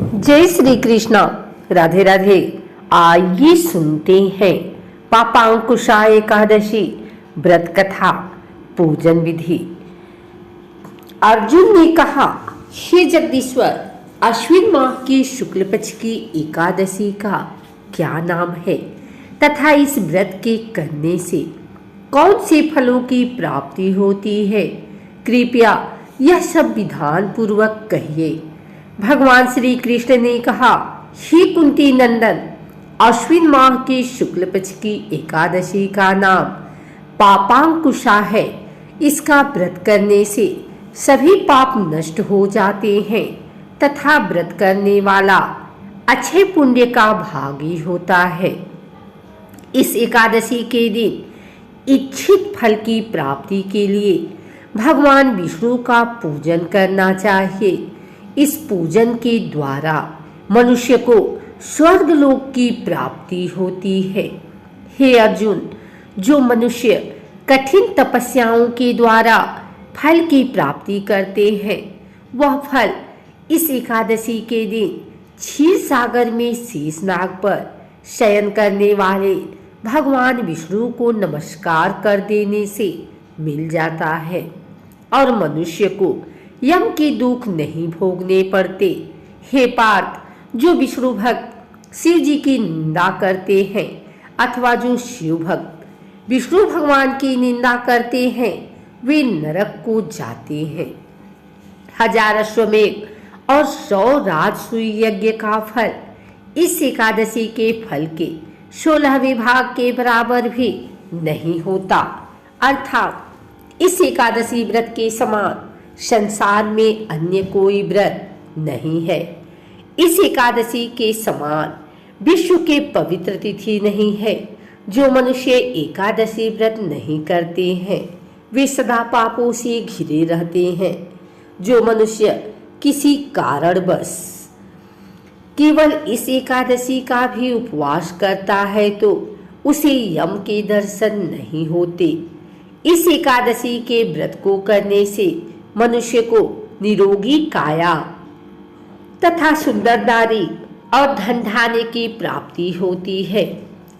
जय श्री कृष्णा। राधे राधे। आइए सुनते हैं पापांकुशा एकादशी व्रत कथा पूजन विधि। अर्जुन ने कहा, हे जगदीश्वर, अश्विन माह की शुक्ल पक्ष की एकादशी का क्या नाम है तथा इस व्रत के करने से कौन से फलों की प्राप्ति होती है? कृपया यह सब विधान पूर्वक कहिए। भगवान श्री कृष्ण ने कहा, हे कुंती नंदन, अश्विन माह की शुक्ल पक्ष की एकादशी का नाम पापांकुशा है। इसका व्रत करने से सभी पाप नष्ट हो जाते हैं तथा व्रत करने वाला अच्छे पुण्य का भागी होता है। इस एकादशी के दिन इच्छित फल की प्राप्ति के लिए भगवान विष्णु का पूजन करना चाहिए। इस पूजन के द्वारा मनुष्य को स्वर्गलोक की प्राप्ति होती है। हे अर्जुन, जो मनुष्य कठिन तपस्याओं के द्वारा फल की प्राप्ति करते हैं, वह फल इस एकादशी के दिन क्षीर सागर में शेषनाग पर शयन करने वाले भगवान विष्णु को नमस्कार कर देने से मिल जाता है और मनुष्य को यम के दुख नहीं भोगने पड़ते। हे पार्थ, जो विष्णु भक्त शिव जी की निंदा करते हैं अथवा जो शिव भक्त विष्णु भगवान की निंदा करते हैं, वे नरक को जाते हैं। 1000 अश्वमेध और 100 राजसूय यज्ञ का फल इस एकादशी के फल के 16वें भाग के बराबर भी नहीं होता। अर्थात इस एकादशी व्रत के समान संसार में अन्य कोई व्रत नहीं है। इस एकादशी के समान विश्व के पवित्र तिथि नहीं है। जो मनुष्य एकादशी व्रत नहीं करते हैं, वे सदा पापों से घिरे रहते हैं। जो मनुष्य किसी कारणवश केवल इस एकादशी का भी उपवास करता है तो उसे यम के दर्शन नहीं होते। इस एकादशी के व्रत को करने से मनुष्य को निरोगी काया तथा सुंदर नारी और धन धान्य की प्राप्ति होती है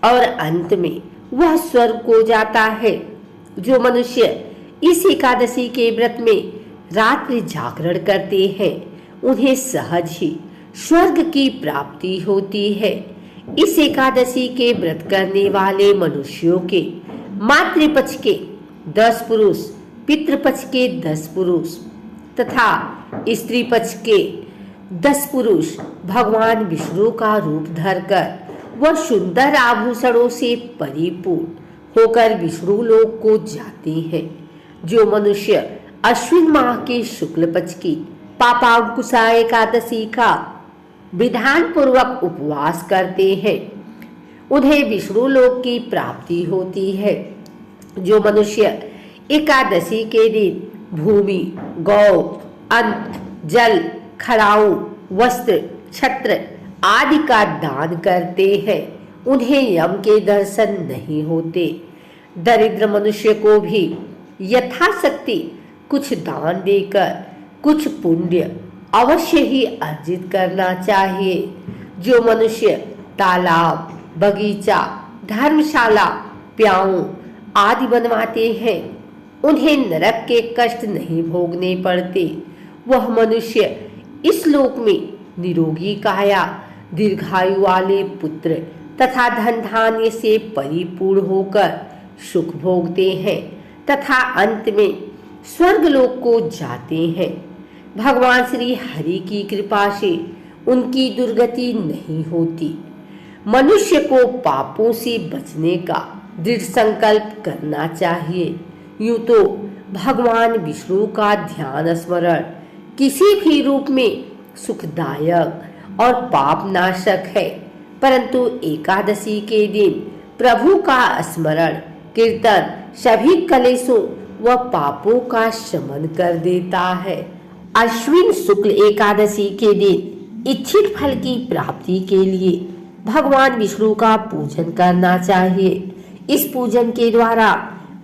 और अंत में वह स्वर्ग को जाता है। जो मनुष्य इस एकादशी के व्रत में रात्रि जागरण करते हैं, उन्हें सहज ही स्वर्ग की प्राप्ति होती है। इस एकादशी के व्रत करने वाले मनुष्यों के मातृपक्ष के 10 पुरुष, पितृपक्ष के 10 पुरुष तथा स्त्री पक्ष के 10 पुरुष भगवान विष्णु का रूप धरकर वह सुंदर आभूषणों से परिपूर्ण होकर विष्णु लोक को जाते हैं। जो मनुष्य अश्विन माह के शुक्ल पक्ष की पापांकुशा एकादशी का विधान पूर्वक उपवास करते हैं, उन्हें विष्णु लोक की प्राप्ति होती है। जो मनुष्य एकादशी के दिन भूमि, गौ, अन्न, जल, खड़ाऊ, वस्त्र, छत्र आदि का दान करते हैं, उन्हें यम के दर्शन नहीं होते। दरिद्र मनुष्य को भी यथाशक्ति कुछ दान देकर कुछ पुण्य अवश्य ही अर्जित करना चाहिए। जो मनुष्य तालाब, बगीचा, धर्मशाला, प्याऊ आदि बनवाते हैं, उन्हें नरक के कष्ट नहीं भोगने पड़ते। वह मनुष्य इस लोक में निरोगी काया, दीर्घायु वाले पुत्र तथा धन धान्य से परिपूर्ण होकर सुख भोगते हैं तथा अंत में स्वर्ग लोक को जाते हैं। भगवान श्री हरि की कृपा से उनकी दुर्गति नहीं होती। मनुष्य को पापों से बचने का दृढ़ संकल्प करना चाहिए। यूं तो भगवान विष्णु का ध्यान स्मरण किसी भी रूप में सुखदायक और पाप नाशक है, परंतु एकादशी के दिन प्रभु का स्मरण कीर्तन सभी कलेशों व पापों का शमन कर देता है। अश्विन शुक्ल एकादशी के दिन इच्छित फल की प्राप्ति के लिए भगवान विष्णु का पूजन करना चाहिए। इस पूजन के द्वारा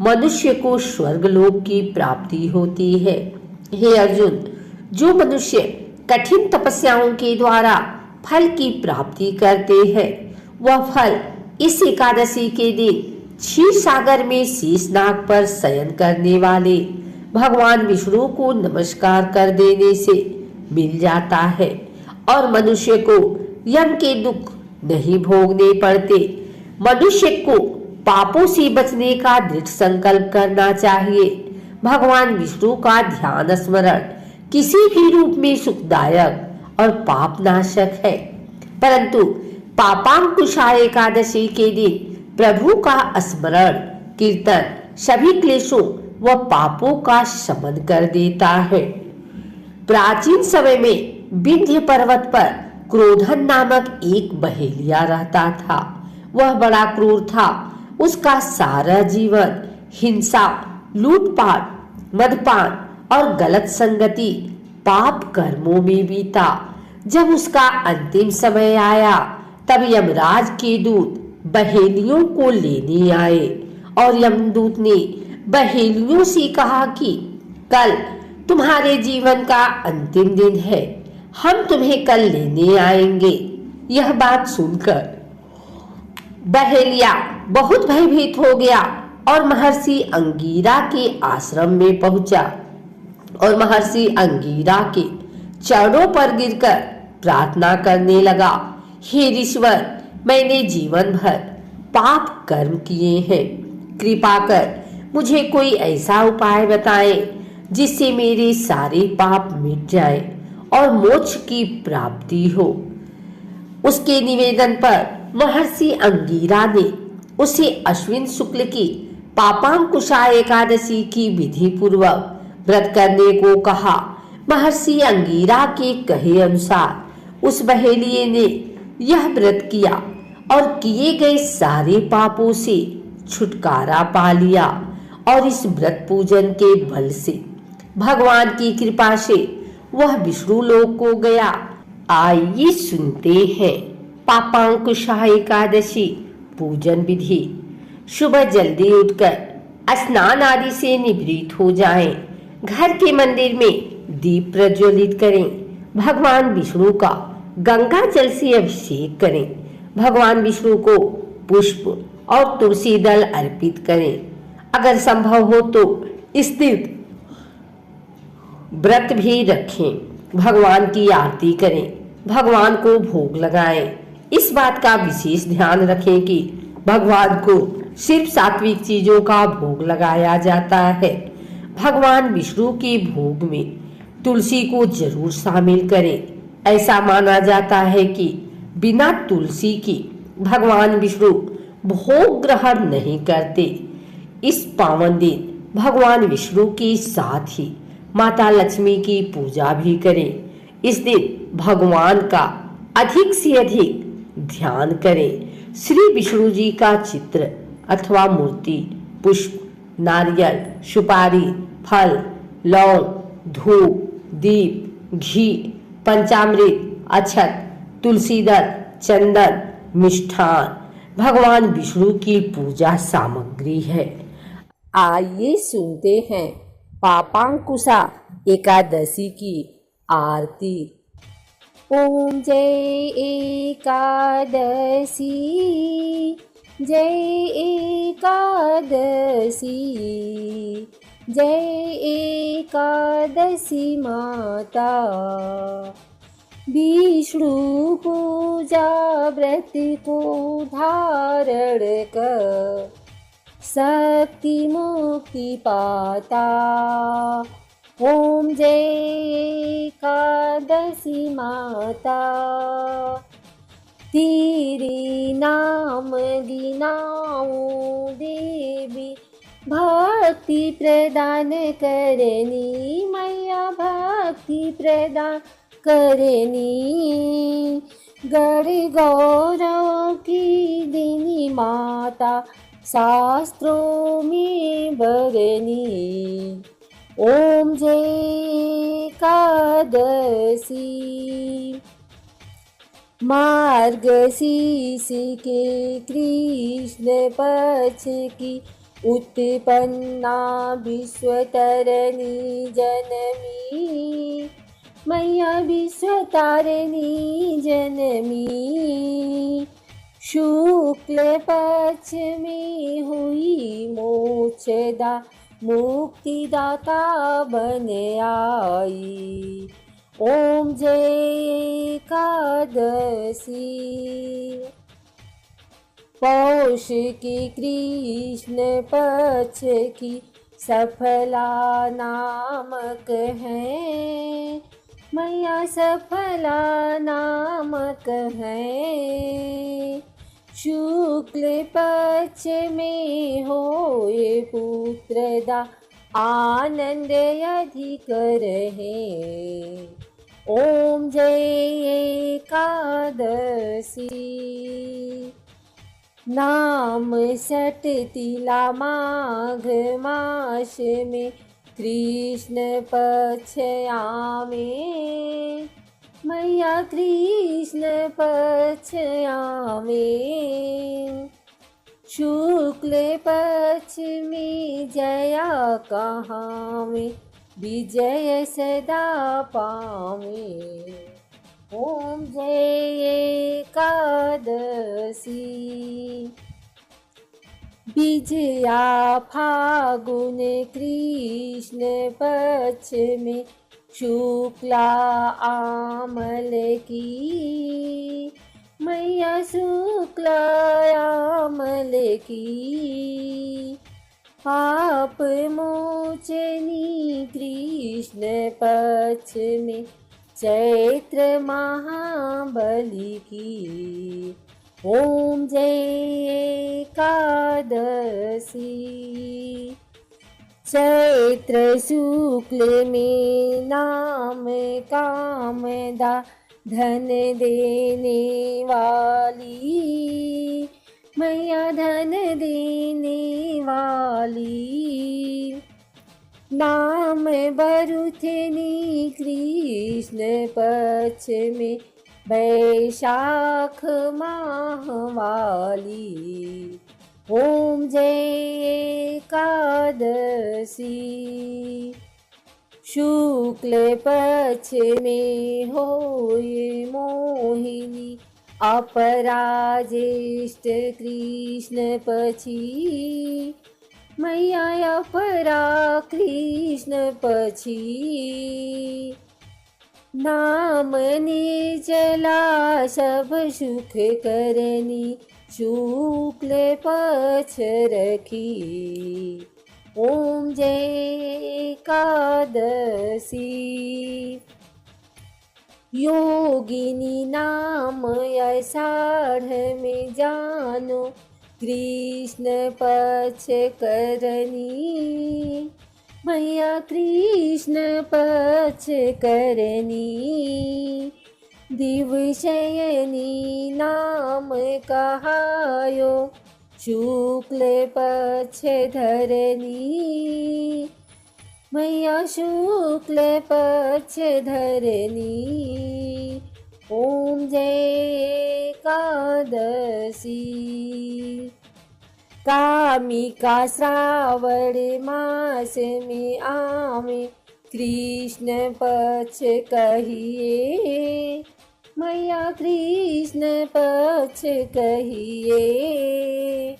मनुष्य को स्वर्गलोक की प्राप्ति होती है। हे अर्जुन, जो मनुष्य कठिन तपस्याओं के द्वारा फल की प्राप्ति करते हैं। वह फल इस एकादशी के दिन क्षीर सागर में शीशनाग पर शयन करने वाले भगवान विष्णु को नमस्कार कर देने से मिल जाता है और मनुष्य को यम के दुख नहीं भोगने पड़ते। मनुष्य को पापों से बचने का दृढ़ संकल्प करना चाहिए। भगवान विष्णु का ध्यान स्मरण किसी भी रूप में सुखदायक और पापनाशक है, परंतु पापांकुशा एकादशी के दिन प्रभु का स्मरण कीर्तन सभी क्लेशों व पापों का शमन कर देता है। प्राचीन समय में विंध्य पर्वत पर क्रोधन नामक एक बहेलिया रहता था। वह बड़ा क्रूर था। उसका सारा जीवन हिंसा, लूटपाट, मदपान और गलत संगति पाप कर्मों में बीता। जब उसका अंतिम समय आया तब यमराज के दूत बहेलियों को लेने आए और यमदूत ने बहेलियों से कहा कि कल तुम्हारे जीवन का अंतिम दिन है, हम तुम्हें कल लेने आएंगे। यह बात सुनकर बहेलिया बहुत भयभीत हो गया और महर्षि अंगीरा के आश्रम में पहुंचा और महर्षि अंगीरा के चरणों पर गिरकर प्रार्थना करने लगा, हे ऋषिवर, मैंने जीवन भर पाप कर्म किए हैं। कृपा कर मुझे कोई ऐसा उपाय बताएं जिससे मेरे सारे पाप मिट जाएं और मोक्ष की प्राप्ति हो। उसके निवेदन पर महर्षि अंगीरा ने उसे अश्विन शुक्ल की पापांकुशा एकादशी की विधि पूर्वक व्रत करने को कहा। महर्षि अंगीरा के कहे अनुसार उस बहेलिये ने यह व्रत किया और किए गए सारे पापों से छुटकारा पा लिया और इस व्रत पूजन के बल से भगवान की कृपा से वह विष्णु लोक को गया। आइए सुनते हैं पापांकुशा एकादशी पूजन विधि। सुबह जल्दी उठकर स्नान आदि से निवृत्त हो जाएं। घर के मंदिर में दीप प्रज्वलित करें। भगवान विष्णु का गंगा जल से अभिषेक करें। भगवान विष्णु को पुष्प और तुलसी दल अर्पित करें। अगर संभव हो तो इस दिन व्रत भी रखें। भगवान की आरती करें। भगवान को भोग लगाएं। इस बात का विशेष ध्यान रखें कि भगवान को सिर्फ सात्विक चीजों का भोग लगाया जाता है। भगवान विष्णु के भोग में तुलसी को जरूर शामिल करें। ऐसा माना जाता है कि बिना तुलसी की भगवान विष्णु भोग ग्रहण नहीं करते। इस पावन दिन भगवान विष्णु के साथ ही माता लक्ष्मी की पूजा भी करें। इस दिन भगवान का अधिक से अधिक ध्यान करें। श्री विष्णु जी का चित्र अथवा मूर्ति, पुष्प, नारियल, सुपारी, फल, लौंग, धूप, दीप, घी, पंचामृत, अक्षत, तुलसी दल, चंदन, मिष्ठान भगवान विष्णु की पूजा सामग्री है। आइए सुनते हैं पापांकुशा एकादशी की आरती। ओम जय एकादशी, जय एकादशी, जय एकादशी माता। विष्णु पूजा व्रत को धारण कर शक्ति मुक्ति पाता। ओम जय एकादशी माता, तेरे नाम गिनाऊं देवी, भक्ति प्रदान करनी मैया, भक्ति प्रदान करनी। गण गौरव की देनी माता, शास्त्रों में बरनी। ओम जय एकादशी, मार्गशीर्ष के कृष्ण पक्ष की उत्पन्ना विश्वतरणी जननी। मैया विश्वतारिणी जनमी, शुक्ल पक्ष में हुई मोक्षदा, मुक्तिदाता बन आई। ओम जय एकादशी। पौष की कृष्ण पक्ष की सफला नामक है, मैया सफला नामक है। शुक्ल पक्ष में होए पुत्रदा, आनंद अधिक रहे। ओम जय एकादशी। नाम सट तिला माघ मास में, कृष्ण पक्ष आवे। मैया कृष्ण पक्ष आवे। शुक्ल पक्ष में जया कहावे, विजय सदा पावे। ओम जय एकादशी। विजया फागुन कृष्ण पक्ष में, शुक्ला आमल की। मैया शुक्ला आमल की। पाप मोचनी कृष्ण पक्ष में, चैत्र महाबली की। ओम जय एकादशी। चैत्र शुक्ल में नाम कामदा, धन देने वाली। मैया धन देने वाली। नाम बरुथनी कृष्ण पक्ष में, वैशाख माह वाली। ओम जय एकादशी। शुक्ल पक्ष में होए मोहिनी, अपराजेष्ठ कृष्ण पक्षी। मैया अपरा कृष्ण पक्षी। नाम निर्जला सब सुख करनी, शुक्ल पक्ष रखी। ओम जय एकादशी। योगिनी नाम आषाढ़ में जानो, कृष्ण पक्ष करनी। मैया कृष्ण पक्ष करनी। दिवशयनी नाम कहायो, शुक्ल पक्ष धरनी। मैया शुक्ल पक्ष धरनी। ओम जय एकादशी। कामिका श्रावण मास में आवे, कृष्ण पक्ष कहिए। मैया कृष्ण पक्ष कहिए।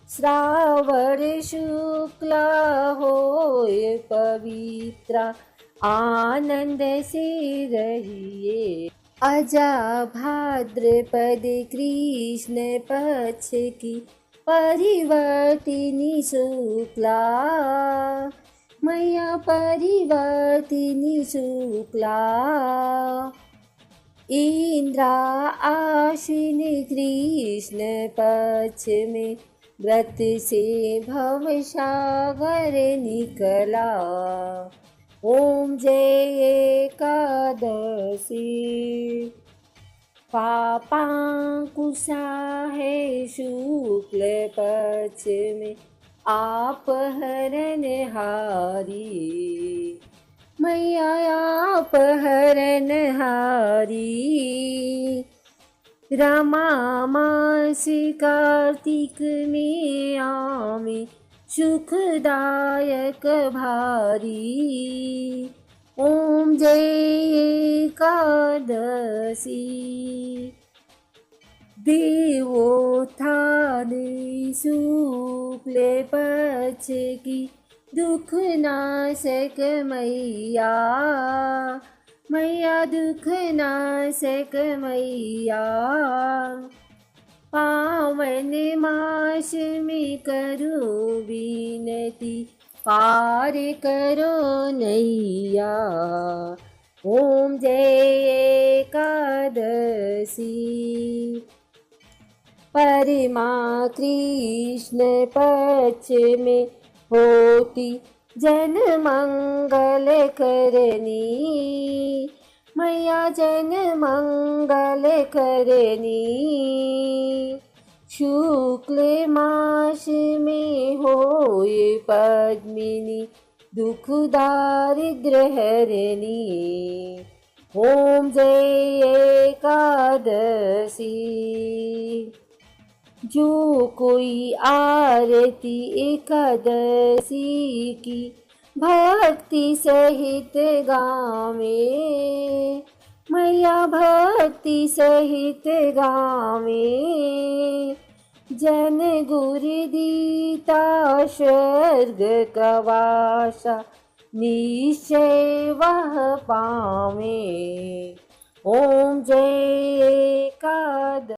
श्रावण शुक्ला होए पवित्रा, आनंद से रहिए। अजा भाद्रपद कृष्ण पक्ष की, परिवर्तिनी शुक्ला। मैया परिवर्तिनी शुक्ला। इंद्रा आश्विन कृष्ण पक्ष में, व्रत से भवसागर निकला। ओम जय एकादशी। पापांकुशा है शुक्ल पक्ष में, आप हरनहारी। मैया आप हरनहारी। रमा मास कार्तिक में आवे, सुखदायक भारी। ॐ जय एकादशी देवोत्थाने शुक्ल पक्ष की दुख नाशक मैया मैया दुख नाशक मैया पावन मास में करो विनती पार करो नैया ॐ जय एकादशी परमा कृष्ण पक्ष में होती जन मंगल करनी मैया जन मंगल करनी शुक्ल मास में होए पद्मिनी दुख दारिद्र्य हरनी ॐ जय एकादशी जो कोई आरती एकादशी की भक्ति सहित गावे मैया भक्ति सहित गावे जन गुरु दीता स्वर्ग का वासा निश्चय वह पावे ॐ जय एकादशी।